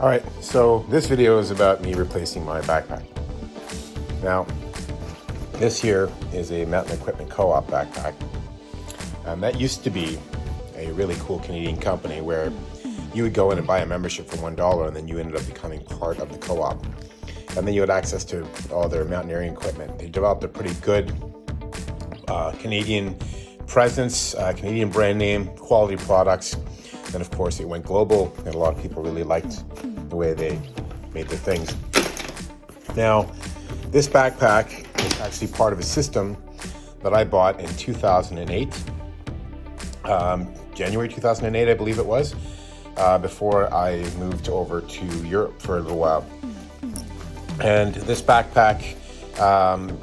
All right, so this video is about me replacing my backpack. Now, this here is a Mountain Equipment Co-op backpack. That used to be a really cool Canadian company where you would go in and buy a membership for $1 and then you ended up becoming part of the co-op. And then you had access to all their mountaineering equipment. They developed a pretty good Canadian presence, Canadian brand name, quality products. And of course it went global and a lot of people really liked the way they made their things. Now, this backpack is actually part of a system that I bought in 2008, January 2008, I believe it was, before I moved over to Europe for a little while. And this backpack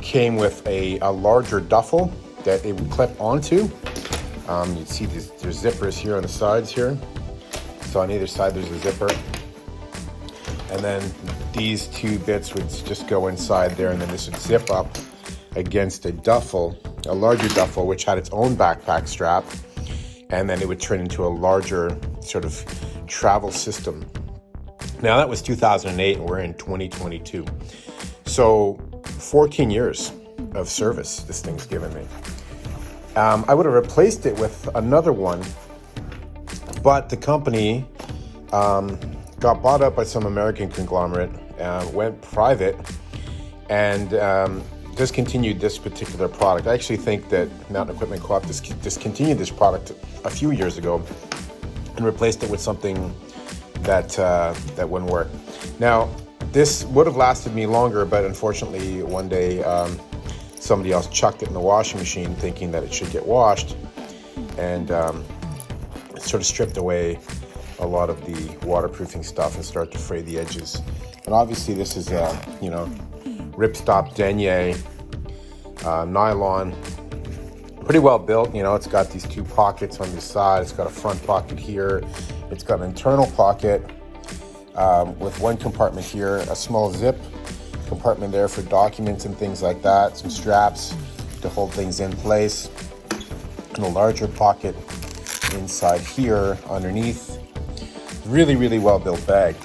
came with a larger duffel that it would clip onto. You'd see there's zippers here on the sides here. So on either side there's a zipper. And then these two bits would just go inside there, and then this would zip up against a duffel, a larger duffel, which had its own backpack strap. And then it would turn into a larger sort of travel system. Now that was 2008 and we're in 2022. So 14 years of service this thing's given me. I would have replaced it with another one, but the company got bought up by some American conglomerate, went private, and discontinued this particular product. I actually think that Mountain Equipment Co-op discontinued this product a few years ago and replaced it with something that wouldn't work. Now, this would have lasted me longer, but unfortunately one day somebody else chucked it in the washing machine thinking that it should get washed, and it sort of stripped away a lot of the waterproofing stuff and started to fray the edges. And obviously this is a, ripstop denier nylon, pretty well built. It's got these two pockets on the side. It's got a front pocket here. It's got an internal pocket with one compartment here, a small zip compartment there for documents and things like that, some straps to hold things in place, and a larger pocket inside here underneath. Really, really well built bag.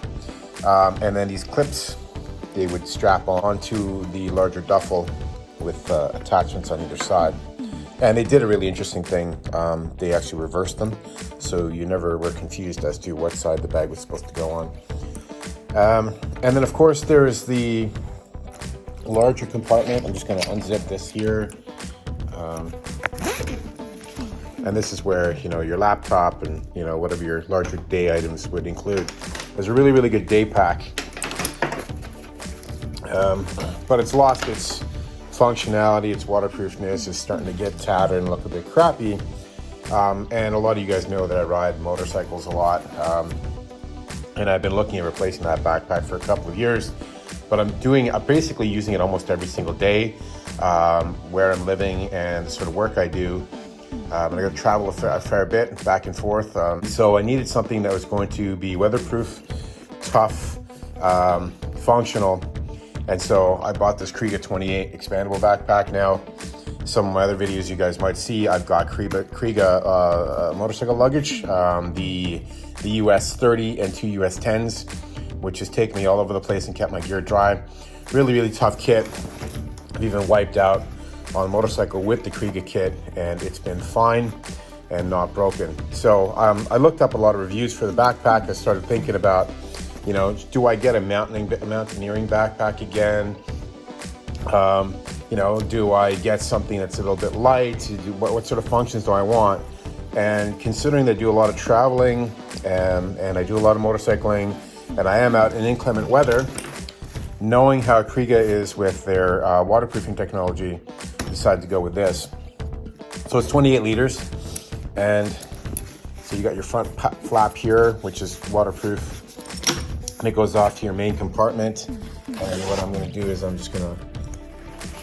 And then these clips, they would strap onto the larger duffel with attachments on either side. And they did a really interesting thing. They actually reversed them, so you never were confused as to what side the bag was supposed to go on. And then of course there is the larger compartment. I'm just going to unzip this here. And this is where, your laptop and, whatever your larger day items would include. There's a really, really good day pack. But it's lost its functionality, its waterproofness is starting to get tattered and look a bit crappy. And a lot of you guys know that I ride motorcycles a lot. And I've been looking at replacing that backpack for a couple of years. But I'm basically using it almost every single day, where I'm living and the sort of work I do. I got to travel a fair bit back and forth. So I needed something that was going to be weatherproof, tough, functional. And so I bought this Kriega 28 expandable backpack. Now, some of my other videos you guys might see, I've got Kriega motorcycle luggage, the US 30 and two US 10s, which has taken me all over the place and kept my gear dry. Really, really tough kit. I've even wiped out on a motorcycle with the Kriega kit, and it's been fine and not broken. So I looked up a lot of reviews for the backpack. I started thinking about, do I get a mountaineering backpack again? Do I get something that's a little bit light? What sort of functions do I want? And considering that I do a lot of traveling and I do a lot of motorcycling, and I am out in inclement weather, knowing how Kriega is with their waterproofing technology, I decided to go with this. So it's 28 liters, and so you got your front flap here, which is waterproof, and it goes off to your main compartment. And what I'm going to do is I'm just going to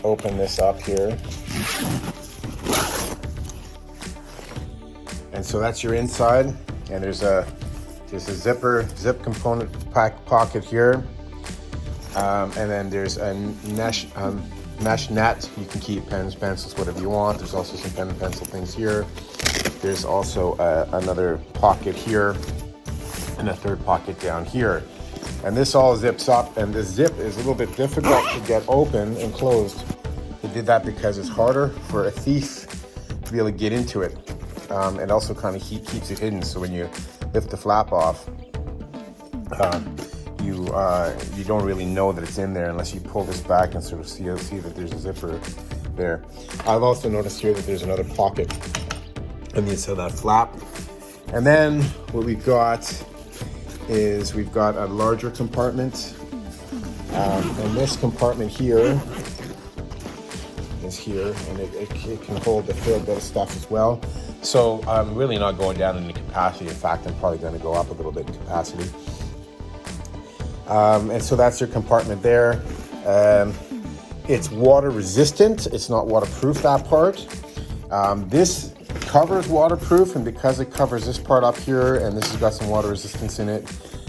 open this up here. And so that's your inside, and there's a zip component pocket here, and then there's a mesh net. You can keep pens, pencils, whatever you want. There's also some pen and pencil things here. There's also another pocket here and a third pocket down here. And this all zips up, and this zip is a little bit difficult to get open and closed. They did that because it's harder for a thief to be able to get into it. And also kind of keeps it hidden. So when you lift the flap off, you don't really know that it's in there unless you pull this back and sort of see that there's a zipper there. I've also noticed here that there's another pocket on the inside of that flap. And then what we've got is we've got a larger compartment. And this compartment here is here, and it can hold a fair bit of stuff as well. So I'm really not going down in the capacity. In fact, I'm probably going to go up a little bit in capacity. And so that's your compartment there. It's water resistant. It's not waterproof, that part. This cover is waterproof, and because it covers this part up here, and this has got some water resistance in it,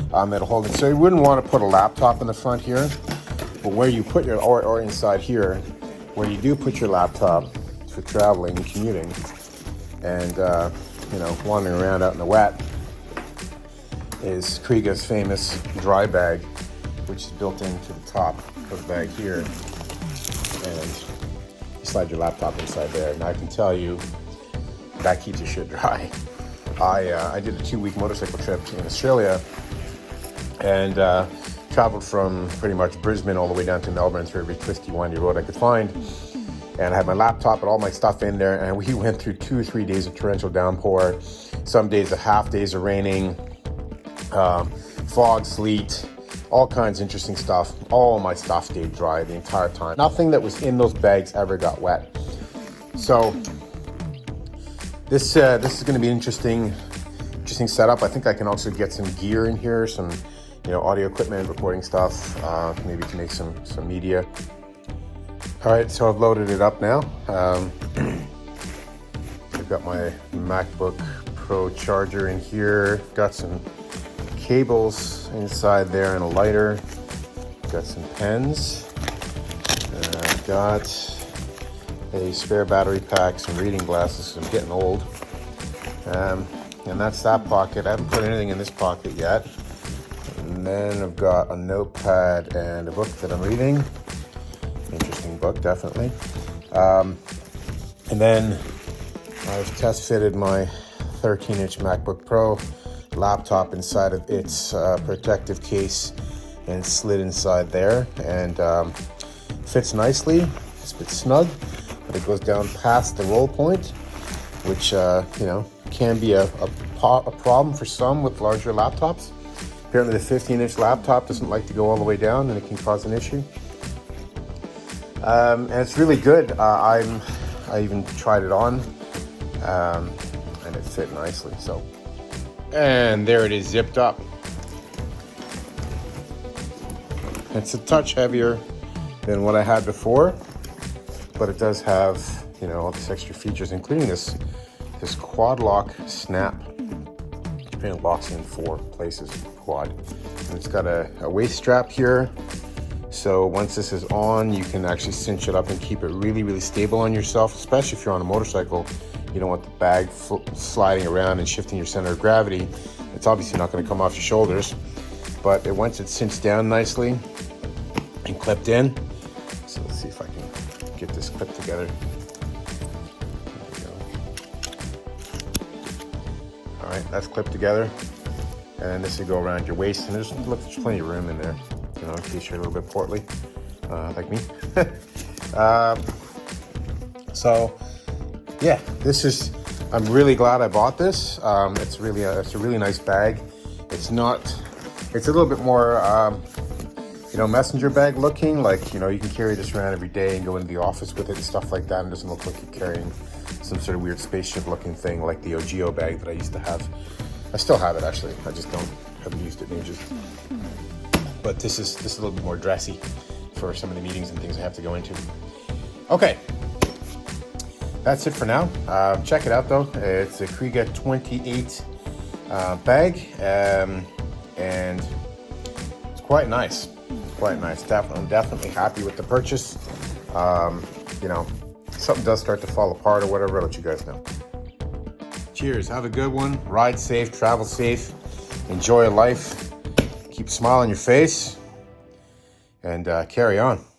it'll hold it. So you wouldn't want to put a laptop in the front here, but where you put your, or inside here, where you do put your laptop for traveling and commuting, and you know, wandering around out in the wet, is Kriega's famous dry bag, which is built into the top of the bag here, and you slide your laptop inside there. And I can tell you, that keeps your shit dry. I did a 2-week motorcycle trip in Australia, and traveled from pretty much Brisbane all the way down to Melbourne through every twisty, windy road I could find. And I had my laptop and all my stuff in there, and we went through 2 or 3 days of torrential downpour, some days of half days of raining, fog, sleet, all kinds of interesting stuff. All my stuff stayed dry the entire time. Nothing that was in those bags ever got wet. So this is going to be an interesting setup. I think I can also get some gear in here, some audio equipment, recording stuff, maybe to make some media. All right, so I've loaded it up now. I've got my MacBook Pro charger in here. Got some cables inside there and a lighter. Got some pens. I've got a spare battery pack, some reading glasses. I'm getting old. And that's that pocket. I haven't put anything in this pocket yet. And then I've got a notepad and a book that I'm reading. Interesting book, definitely. And then I've test fitted my 13-inch MacBook Pro laptop inside of its protective case and slid inside there, and fits nicely. It's a bit snug, but it goes down past the roll point, which can be a problem for some with larger laptops. Apparently the 15-inch laptop doesn't like to go all the way down, and it can cause an issue. And it's really good. I even tried it on, and it fit nicely. So, and there it is, zipped up. It's a touch heavier than what I had before, but it does have all these extra features, including this quad lock snap. It locks in 4 places, quad. And it's got a waist strap here. So once this is on, you can actually cinch it up and keep it really, really stable on yourself, especially if you're on a motorcycle. You don't want the bag sliding around and shifting your center of gravity. It's obviously not going to come off your shoulders, but once it's cinched down nicely and clipped in. So let's see if I can get this clipped together. There we go. All right, that's clipped together. And then this will go around your waist, and there's plenty of room in there, in case you're a little bit portly, like me. So yeah, I'm really glad I bought this. It's a really nice bag. It's a little bit more, messenger bag looking, like, you can carry this around every day and go into the office with it and stuff like that. And it doesn't look like you're carrying some sort of weird spaceship looking thing like the Ogio bag that I used to have. I still have it, actually. I just haven't used it in ages. But this is a little bit more dressy for some of the meetings and things I have to go into. Okay, that's it for now. Check it out though. It's a Kriega 28 bag, and it's quite nice. Quite nice. I'm definitely happy with the purchase. Something does start to fall apart or whatever, I'll let you guys know. Cheers. Have a good one. Ride safe. Travel safe. Enjoy life. keep a smile on your face, and carry on.